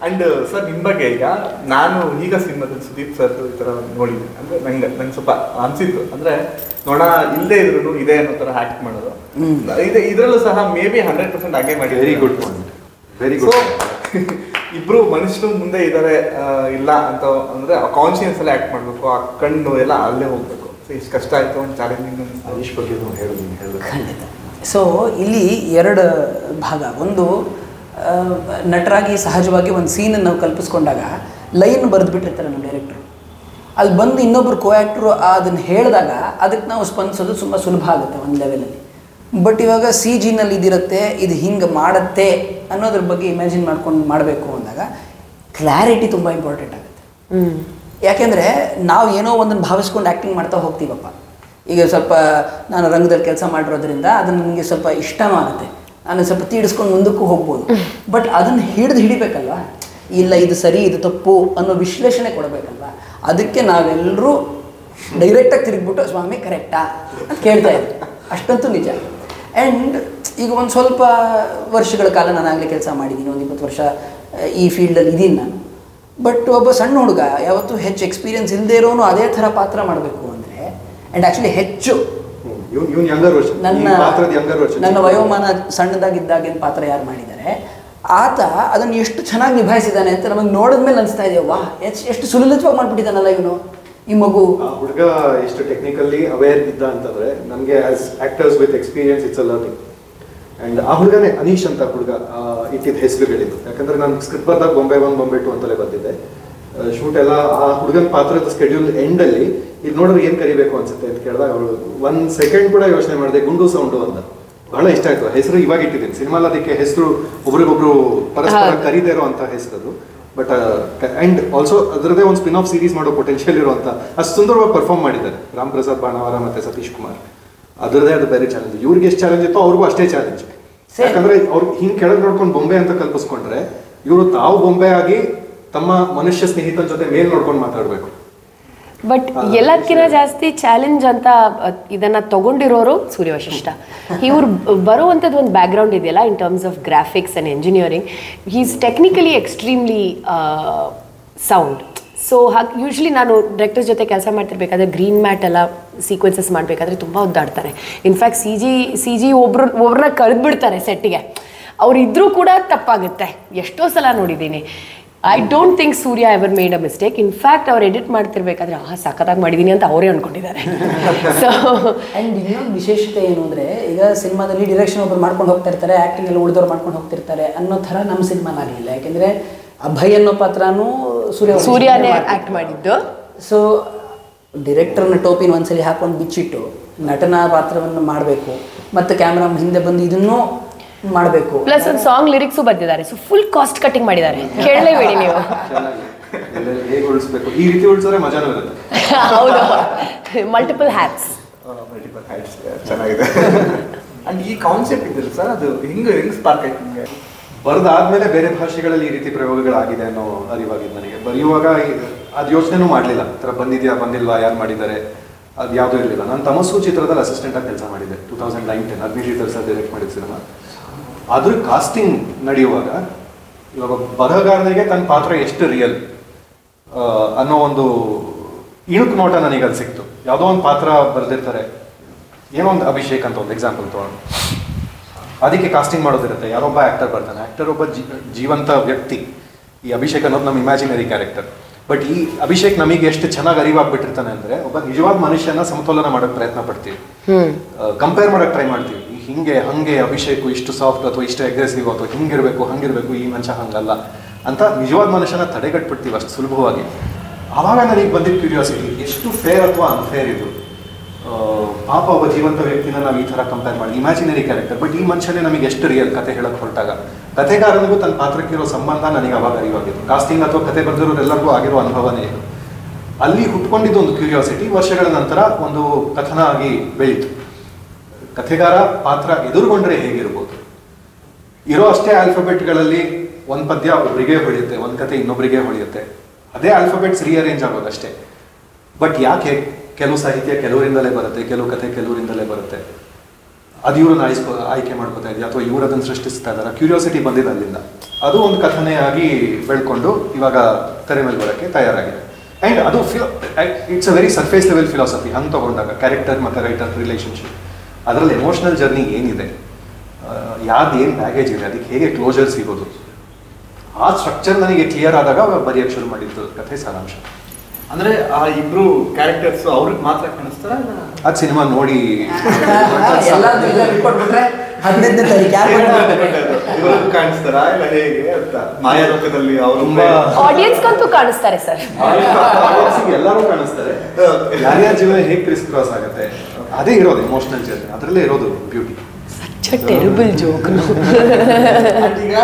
And sir ನಿಮ್ಮ ಬಗ್ಗೆ ಈಗ ನಾನು ಈಗ ಸಿನಿಮಾದಲ್ಲಿ ಸುದೀಪ್ ಸರ್ ಈ ಥರ ನೋಡಿದ್ದೀನಿ ಅಂದರೆ ನಂಗೆ ಸ್ವಲ್ಪ ಅನಿಸಿತ್ತು ಅಂದರೆ ನೋಡ ಇಲ್ಲದೆ ಇದ್ರು ಇದೆ ಅನ್ನೋ ಥರ ಆ್ಯಕ್ಟ್ ಮಾಡೋದು ಇದರಲ್ಲೂ ಸಹ ಮೇ ಬಿ 100% ಹಾಗೆ ಮಾಡಿ. Very good point, very good. ಇಬ್ರು ಮನುಷ್ಯರು ಮುಂದೆ ಇದ್ದಾರೆ ಇಲ್ಲ ಅಂತ ಅಂದರೆ ಕಾನ್ಶಿಯನ್ಸ್ ಎಲ್ಲ ಆ್ಯಕ್ಟ್ ಮಾಡಬೇಕು, ಆ ಕಣ್ಣು ಎಲ್ಲ ಅಲ್ಲೇ ಹೋಗ್ಬೇಕು. ಸೊ ಇಷ್ಟು ಕಷ್ಟ ಆಯಿತು ಒಂದು ಚಾಲೆಂಜಿಂಗ್ ಹರೀಶ್ ಬಗ್ಗೆ ಹೇಳೋದು. ಸೊ ಇಲ್ಲಿ ಎರಡು ಭಾಗ. ಒಂದು ನಟರಾಗಿ ಸಹಜವಾಗಿ ಒಂದು ಸೀನನ್ನು ನಾವು ಕಲ್ಪಿಸ್ಕೊಂಡಾಗ ಲೈನ್ ಬರೆದುಬಿಟ್ಟಿರ್ತಾರೆ ನಮ್ಮ ಡೈರೆಕ್ಟ್ರು. ಅಲ್ಲಿ ಬಂದು ಇನ್ನೊಬ್ರು ಕೋ ಆ್ಯಕ್ಟ್ರು ಅದನ್ನು ಹೇಳಿದಾಗ ಅದಕ್ಕೆ ನಾವು ಸ್ಪಂದಿಸೋದು ತುಂಬ ಸುಲಭ ಆಗುತ್ತೆ ಒಂದು ಲೆವೆಲಲ್ಲಿ. ಬಟ್ ಇವಾಗ ಸಿ ಜಿನಲ್ಲಿ ಇದಿರುತ್ತೆ, ಇದು ಹಿಂಗೆ ಮಾಡುತ್ತೆ ಅನ್ನೋದ್ರ ಬಗ್ಗೆ ಇಮ್ಯಾಜಿನ್ ಮಾಡ್ಕೊಂಡು ಮಾಡಬೇಕು ಅಂದಾಗ ಕ್ಲಾರಿಟಿ ತುಂಬ ಇಂಪಾರ್ಟೆಂಟ್ ಆಗುತ್ತೆ. ಯಾಕೆಂದರೆ ನಾವು ಏನೋ ಒಂದನ್ನು ಭಾವಿಸ್ಕೊಂಡು ಆ್ಯಕ್ಟಿಂಗ್ ಮಾಡ್ತಾ ಹೋಗ್ತೀವಪ್ಪ. ಈಗ ಸ್ವಲ್ಪ ನಾನು ರಂಗದಲ್ಲಿ ಕೆಲಸ ಮಾಡಿರೋದ್ರಿಂದ ಅದನ್ನು ನನಗೆ ಸ್ವಲ್ಪ ಇಷ್ಟನೂ ಆಗುತ್ತೆ, ನಾನು ಸ್ವಲ್ಪ ತೀಡಿಸ್ಕೊಂಡು ಮುಂದಕ್ಕೂ ಹೋಗ್ಬೋದು. ಬಟ್ ಅದನ್ನು ಹಿಡಿಬೇಕಲ್ವ, ಇಲ್ಲ ಇದು ಸರಿ ಇದು ತಪ್ಪು ಅನ್ನೋ ವಿಶ್ಲೇಷಣೆ ಕೊಡಬೇಕಲ್ವ. ಅದಕ್ಕೆ ನಾವೆಲ್ಲರೂ ಡೈರೆಕ್ಟಾಗಿ ತಿರುಗಿಬಿಟ್ಟು ಸ್ವಾಮಿ ಕರೆಕ್ಟಾ ಅಂತ ಕೇಳ್ತಾ ಇದ್ವಿ, ಅಷ್ಟಂತೂ ನಿಜ. ಆ್ಯಂಡ್ ಈಗ ಒಂದು ಸ್ವಲ್ಪ ವರ್ಷಗಳ ಕಾಲ ನಾನು ಆಗಲೇ ಕೆಲಸ ಮಾಡಿದ್ದೀನಿ, ಒಂದು 20 ವರ್ಷ ಈ ಫೀಲ್ಡಲ್ಲಿ ಇದ್ದೀನಿ ನಾನು. ಬಟ್ ಒಬ್ಬ ಸಣ್ಣ ಹುಡುಗ ಯಾವತ್ತೂ ಹೆಚ್ಚು ಎಕ್ಸ್ಪೀರಿಯನ್ಸ್ ಇಲ್ಲದೇ ಇರೋನು ಅದೇ ಥರ ಪಾತ್ರ ಮಾಡಬೇಕು ಅಂದರೆ, ಆ್ಯಂಡ್ ಆ್ಯಕ್ಚುಲಿ ಹೆಚ್ಚು ನನ್ನ ವಯೋಮಾನ ಸಣ್ಣದಾಗಿದ್ದಾಗಿನ ಪಾತ್ರ ಯಾರು ಮಾಡಿದ್ದಾರೆ ಆತ ಅದನ್ನು ಎಷ್ಟು ಚೆನ್ನಾಗಿ ನಿಭಾಯಿಸಿದ್ದಾನೆ ಅಂತ ನಮಗೆ ನೋಡಿದ್ಮೇಲೆ ಅನಿಸ್ತಾ ಇದೆಯಾ, ವಾ ಎಷ್ಟು ಸುಲಲಿತವಾಗಿ ಮಾಡ್ಬಿಟ್ಟಿದ್ದಾನಲ್ಲ ಇವನು ಈ ಮಗು. ಹುಡುಗ ಎಷ್ಟು ಟೆಕ್ನಿಕಲಿ ಅವೇರ್ ಇದ್ದ ಅಂತಂದ್ರೆ ನಮಗೆ as actors with experience it's a learning. And ಆ ಹುಡುಗನೇ ಅನೀಶ್ ಅಂತ ಹುಡುಗ ಇಟ್ಟಿದ್ದ ಹೆಸರುಗಳಿದ್ದು. ಯಾಕಂದ್ರೆ ನಾನು ಸ್ಕ್ರಿಪ್ಟ್ ಬರ್ದಾಗ ಬೊಂಬೆ 1 ಬೊಂಬೆ 2 ಅಂತಲೇ ಬರ್ತಿದ್ದೆ. ಶೂಟ್ ಎಲ್ಲ ಆ ಹುಡುಗನ ಪಾತ್ರದ ಸ್ಕೆಡ್ಯೂಲ್ ಎಂಡಲ್ಲಿ ಇದು ನೋಡಿದ್ರೆ ಏನು ಕರಿಬೇಕು ಅನ್ಸುತ್ತೆ ಅಂತ ಕೇಳಿದಾಗ ಅವಳು 1 ಸೆಕೆಂಡ್ ಕೂಡ ಯೋಚನೆ ಮಾಡಿದೆ, ಗುಂಡು ಸೌಂಡು ಅಂತ. ಬಹಳ ಇಷ್ಟ ಆಯ್ತು. ಹೆಸರು ಇವಾಗ ಇಟ್ಟಿದ್ದೀನಿ ಸಿನಿಮಾಲ್, ಅದಕ್ಕೆ ಹೆಸರು ಒಬ್ರಿಗೊಬ್ರು ಪರಸ್ಪರ ಕರೀದೇ ಇರೋ ಅಂತ ಹೆಸರು. ಬಟ್ ಅಂಡ್ ಆಲ್ಸೋ ಅದರದೇ ಒಂದು ಸ್ಪಿನ್ ಆಫ್ ಸೀರೀಸ್ ಮಾಡೋ ಪೊಟೆನ್ಷಿಯಲ್ ಇರುವಂತ ಅಷ್ಟು ಸುಂದರವಾಗಿ ಪರ್ಫಾರ್ಮ್ ಮಾಡಿದ್ದಾರೆ ರಾಮ್ ಪ್ರಸಾದ್ ಬಾಣಾವರ ಮತ್ತೆ ಸತೀಶ್ ಕುಮಾರ್. ಅದರದೇ ಅದು ಬೇರೆ ಚಾಲೆಂಜ್. ಇವ್ರಿಗೆ ಎಷ್ಟು ಚಾಲೆಂಜ್ ಇತ್ತು ಅವ್ರಿಗೂ ಅಷ್ಟೇ ಚಾಲೆಂಜ್. ಯಾಕಂದ್ರೆ ಅವ್ರು ಹಿಂಗೆ ಕೆಳಗೆ ನೋಡ್ಕೊಂಡು ಬೊಂಬೆ ಅಂತ ಕಲ್ಪಿಸ್ಕೊಂಡ್ರೆ ಇವರು ತಾವು ಬೊಂಬೆ ಆಗಿ ತಮ್ಮ ಮನುಷ್ಯ ಸ್ನೇಹಿತರ ಜೊತೆ ಮೇಲ್ ನೋಡ್ಕೊಂಡು ಮಾತಾಡ್ಬೇಕು. ಬಟ್ ಎಲ್ಲದಕ್ಕಿಂತ ಜಾಸ್ತಿ ಚಾಲೆಂಜ್ ಅಂತ ಇದನ್ನ ತಗೊಂಡಿರೋರು ಸೂರ್ಯ ವಶಿಷ್ಠ. ಇವ್ರು ಬರುವಂಥದ್ದು ಒಂದು ಬ್ಯಾಕ್ಗ್ರೌಂಡ್ ಇದೆಯಲ್ಲ in terms of graphics and engineering, he is technically extremely sound. So ಹಾಗೆ ಯೂಶ್ವಲಿ ನಾನು ಡೈರೆಕ್ಟರ್ ಜೊತೆ ಕೆಲಸ ಮಾಡ್ತಿರ್ಬೇಕಾದ್ರೆ ಗ್ರೀನ್ ಮ್ಯಾಟ್ ಎಲ್ಲ ಸೀಕ್ವೆನ್ಸಸ್ ಮಾಡಬೇಕಾದ್ರೆ ತುಂಬ ಒದ್ದಾಡ್ತಾರೆ. ಇನ್ಫ್ಯಾಕ್ಟ್ ಸಿ ಜಿ ಒಬ್ರನ್ನ ಕರೆದ್ಬಿಡ್ತಾರೆ ಸೆಟ್ಟಿಗೆ. ಅವ್ರು ಇದ್ರೂ ಕೂಡ ತಪ್ಪಾಗುತ್ತೆ, ಎಷ್ಟೋ ಸಲ ನೋಡಿದ್ದೀನಿ. I don't think Surya ever made a mistake. In fact ಅವ್ರು ಎಡಿಟ್ ಮಾಡ್ತಿರ್ಬೇಕಾದ್ರೆ ಸಖತ್ತಾಗಿ ಮಾಡಿದ್ದೀನಿ ಅಂತ ಅವರೇ ಅಂದ್ಕೊಂಡಿದ್ದಾರೆ. ಸೊ ಆ್ಯಂಡ್ ಇನ್ನೊಂದು ವಿಶೇಷತೆ ಏನು ಅಂದರೆ, ಈಗ ಸಿನಿಮಾದಲ್ಲಿ ಡಿರೆಕ್ಷನ್ ಒಬ್ರು ಮಾಡ್ಕೊಂಡು ಹೋಗ್ತಾ ಇರ್ತಾರೆ, ಆ್ಯಕ್ಟಿಂಗ್ ಎಲ್ಲ ಉಳಿದವ್ರು ಮಾಡ್ಕೊಂಡು ಹೋಗ್ತಿರ್ತಾರೆ ಅನ್ನೋ ಥರ ನಮ್ಮ ಸಿನಿಮಾನಾಗಲಿಲ್ಲ. ಯಾಕೆಂದರೆ ಅಭಯ್ ಅನ್ನೋ ಪಾತ್ರನೂ ಸೂರ್ಯನೇ ಆ್ಯಕ್ಟ್ ಮಾಡಿದ್ದು. ಸೊ ಡಿರೆಕ್ಟರ್ನ ಟೋಪಿನ ಒಂದ್ಸಲಿ ಹಾಕೊಂಡು ಬಿಚ್ಚಿಟ್ಟು ನಟನ ಪಾತ್ರವನ್ನು ಮಾಡಬೇಕು, ಮತ್ತು ಕ್ಯಾಮ್ರಾ ಹಿಂದೆ ಬಂದು ಇದನ್ನೂ ಮಾಡಬೇಕು. ಪ್ಲಸ್ ಒಂದು ಸಾಂಗ್ ಲಿರಿಕ್ಸು ಬಂದಿದ್ದಾರೆ. ಸೊ ಫುಲ್ ಕಾಸ್ಟ್ ಕಟಿಂಗ್ ಮಾಡಿದ್ದಾರೆ, ಕೇಳಲೇಬೇಡಿ ನೀವು. ಹೇಗೆ ಉಳಿಸ್ಬೇಕು, ಈ ರೀತಿ ಉಳಿಸಿದ್ರೆ ಮಜಾನೂ ಇರುತ್ತೆ. ಹೌದು, ಮಲ್ಟಿಪಲ್ ಹ್ಯಾಟ್ಸ್ ಚೆನ್ನಾಗಿದೆ. ಅಂಡ್ ಈ ಕಾನ್ಸೆಪ್ಟ್ ಇದ್ದಿಲ್ಲ ಸರ್, ಅದು ಹಿಂಗೆ ಸ್ಪಾರ್ಕ್ ಆಯ್ತು ನಿಮಗೆ? ಬರೆದಾದ್ಮೇಲೆ ಬೇರೆ ಭಾಷೆಗಳಲ್ಲಿ ಈ ರೀತಿ ಪ್ರಯೋಗಗಳಾಗಿದೆ ಅನ್ನೋ ಅರಿವಾಗಿದ್ದು ನನಗೆ. ಬರೆಯುವಾಗ ಅದು ಯೋಚನೆನೂ ಮಾಡಲಿಲ್ಲ, ಈ ಥರ ಬಂದಿದೆಯಾ ಬಂದಿಲ್ವಾ ಯಾರು ಮಾಡಿದ್ದಾರೆ ಅದು ಯಾವುದೂ ಇರಲಿಲ್ಲ. ನಾನು ತಮಸ್ಸು ಚಿತ್ರದಲ್ಲಿ ಅಸಿಸ್ಟೆಂಟಾಗಿ ಕೆಲಸ ಮಾಡಿದ್ದೆ 2019 ಅಗ್ನಿಶೀತಲ್ ಸರ್ ಡೈರೆಕ್ಟ್ ಮಾಡಿದ ಸಿನಿಮಾ. ಅದ್ರ ಕಾಸ್ಟಿಂಗ್ ನಡೆಯುವಾಗ ಇವಾಗ ಬರಹಗಾರನಿಗೆ ತನ್ನ ಪಾತ್ರ ಎಷ್ಟು ರಿಯಲ್ ಅನ್ನೋ ಒಂದು ಇಣುಕು ನೋಟ ನನಗೆ ಅಲ್ಲಿ ಸಿಕ್ತು. ಯಾವುದೋ ಒಂದು ಪಾತ್ರ ಬರೆದಿರ್ತಾರೆ, ಏನೋ ಒಂದು ಅಭಿಷೇಕ್ ಅಂತ ಒಂದು ಎಕ್ಸಾಂಪಲ್ ತೊಗೊಂಡು ಅದಕ್ಕೆ ಕಾಸ್ಟಿಂಗ್ ಮಾಡೋದಿರುತ್ತೆ. ಯಾರೊಬ್ಬ ಆ್ಯಕ್ಟರ್ ಬರ್ತಾನೆ, ಆ್ಯಕ್ಟರ್ ಒಬ್ಬ ಜೀವಂತ ವ್ಯಕ್ತಿ. ಈ ಅಭಿಷೇಕ್ ಅನ್ನೋದು ನಮ್ಮ ಇಮ್ಯಾಜಿನರಿ ಕ್ಯಾರೆಕ್ಟರ್. ಬಟ್ ಈ ಅಭಿಷೇಕ್ ನಮಗೆ ಎಷ್ಟು ಚೆನ್ನಾಗಿ ಅರಿವಾಗ್ಬಿಟ್ಟಿರ್ತಾನೆ ಅಂದರೆ, ಒಬ್ಬ ನಿಜವಾದ ಮನುಷ್ಯನ ಸಮತೋಲನ ಮಾಡೋಕ್ಕೆ ಪ್ರಯತ್ನ ಪಡ್ತೀವಿ, ಕಂಪೇರ್ ಮಾಡೋಕ್ಕೆ ಟ್ರೈ ಮಾಡ್ತೀವಿ. ಹಿಂಗೆ ಹಂಗೆ ಅಭಿಷೇಕ್ ಇಷ್ಟು ಸಾಫ್ಟ್ ಅಥವಾ ಇಷ್ಟು ಅಗ್ರೆಸಿವ್ ಅಥವಾ ಹಿಂಗಿರಬೇಕು ಹಂಗಿರಬೇಕು, ಈ ಮನುಷ್ಯ ಹಂಗಲ್ಲ ಅಂತ ನಿಜವಾದ ಮನುಷ್ಯನ ತಡೆಗಟ್ಬಿಡ್ತೀವಿ ಅಷ್ಟು ಸುಲಭವಾಗಿ. ಆವಾಗ ನನಗೆ ಬಂದಿದ್ದ ಕ್ಯೂರಿಯಾಸಿಟಿ, ಎಷ್ಟು ಫೇರ್ ಅಥವಾ ಅನ್ಫೇರ್ ಇದು. ಪಾಪ ಒಬ್ಬ ಜೀವಂತ ವ್ಯಕ್ತಿನ ನಾವು ಈ ಥರ ಕಂಪೇರ್ ಮಾಡಿ, ಇಮ್ಯಾಜಿನರಿ ಕ್ಯಾರೆಕ್ಟರ್, ಬಟ್ ಈ ಮನುಷ್ಯನೇ ನಮಗೆ ಎಷ್ಟು ರಿಯಲ್ ಕತೆ ಹೇಳಕ್ಕೆ ಹೊರಟಾಗ. ಕತೆಗಾರನಿಗೂ ತನ್ನ ಪಾತ್ರಕ್ಕಿರೋ ಸಂಬಂಧ ನನಗೆ ಅವಾಗ ಅರಿವಾಗಿತ್ತು. ಕಾಸ್ಟಿಂಗ್ ಅಥವಾ ಕತೆ ಬರೆದಿರೋರೆಲ್ಲರಿಗೂ ಆಗಿರೋ ಅನುಭವನೇ ಇದು. ಅಲ್ಲಿ ಹುಟ್ಕೊಂಡಿದ್ದು ಒಂದು ಕ್ಯೂರಿಯಾಸಿಟಿ ವರ್ಷಗಳ ನಂತರ ಒಂದು ಕಥನ ಆಗಿ ಬೆಳೀತು. ಕಥೆಗಾರ ಪಾತ್ರ ಎದುರುಗೊಂಡ್ರೆ ಹೇಗಿರ್ಬೋದು, ಇರೋ ಅಷ್ಟೇ ಆಲ್ಫಾಬೆಟ್ಗಳಲ್ಲಿ ಒಂದು ಪದ್ಯ ಒಬ್ಬರಿಗೆ ಹೊಳೆಯುತ್ತೆ, ಒಂದು ಕತೆ ಇನ್ನೊಬ್ಬರಿಗೆ ಹೊಳೆಯುತ್ತೆ, ಅದೇ ಆಲ್ಫಾಬೆಟ್ಸ್ ರೀಅರೇಂಜ್ ಆಗೋದಷ್ಟೇ. ಬಟ್ ಯಾಕೆ ಕೆಲವು ಸಾಹಿತ್ಯ ಕೆಲವರಿಂದಲೇ ಬರುತ್ತೆ, ಕೆಲವು ಕತೆ ಕೆಲವರಿಂದಲೇ ಬರುತ್ತೆ. ಅದು ಇವ್ರನ್ನ ಆಯ್ಕೆ ಮಾಡ್ಕೋತಾ ಇದೆಯಾ ಅಥವಾ ಇವ್ರು ಅದನ್ನು ಸೃಷ್ಟಿಸ್ತಾ ಇದಾರ, ಕ್ಯೂರಿಯಾಸಿಟಿ ಬಂದಿದೆ ಅಲ್ಲಿಂದ. ಅದು ಒಂದು ಕಥನೆ ಆಗಿ ಬೆಳ್ಕೊಂಡು ಇವಾಗ ತೆರೆ ಮೇಲೆ ಬರೋಕ್ಕೆ ತಯಾರಾಗಿದೆ. ಆ್ಯಂಡ್ ಅದು it's a very surface level philosophy ಹಂಗೆ ತಗೊಂಡಾಗ ಕ್ಯಾರೆಕ್ಟರ್ ಮತ್ತು ರೈಟರ್ ರಿಲೇಷನ್ಶಿಪ್, ಅದರಲ್ಲಿ ಎಮೋಷನಲ್ ಜರ್ನಿ ಏನಿದೆ, ಯಾರ್ದು ಏನು ಬ್ಯಾಗೇಜ್ ಇದೆ, ಅದಕ್ಕೆ ಹೇಗೆ ಕ್ಲೋಜರ್ ಸಿಗೋದು, ಆ ಸ್ಟ್ರಕ್ಚರ್ ನನಗೆ ಕ್ಲಿಯರ್ ಆದಾಗ ಬರೆಯೋಕ್ಕೆ ಶುರು ಮಾಡಿದ್ದು ಕಥೆ ಸಾರಾಂಶ. ಅಂದ್ರೆ ಆ ಇಬ್ರು ಕ್ಯಾರೆಕ್ಟರ್ಸ್ ಅವ್ರಿಗೆ ಮಾತ್ರ ಕಾಣಿಸ್ತಾರ? ಅದು ಸಿನಿಮಾ ನೋಡಿ ಬಿಟ್ಬಿಟ್ರೆ 15ನೇ ತಾರೀಕು ಯಾರು ಇವ್ರಿಗೂ ಕಾಣಿಸ್ತಾರ ಇಲ್ಲ ಹೇಗೆ ಅಂತ ಮಾಯಾಲೋಕದಲ್ಲಿ ಅವರು ತುಂಬಾ ಆಡಿಯನ್ಸ್ಗಂತೂ ಕಾಣಿಸ್ತಾರೆ ಸರ್. ಎಲ್ಲರೂ ಕಾಣಿಸ್ತಾರೆ. ಯಾರ್ಯಾರ ಜೀವನ ಹೇಗೆ ಕ್ರಿಸ್ ಕ್ರಾಸ್ ಆಗುತ್ತೆ ಅದೇ ಇರೋದು ಎಮೋಷನಲ್ ಜರ್ನಿ, ಅದರಲ್ಲೇ ಇರೋದು beauty. Such a terrible joke. ಈಗ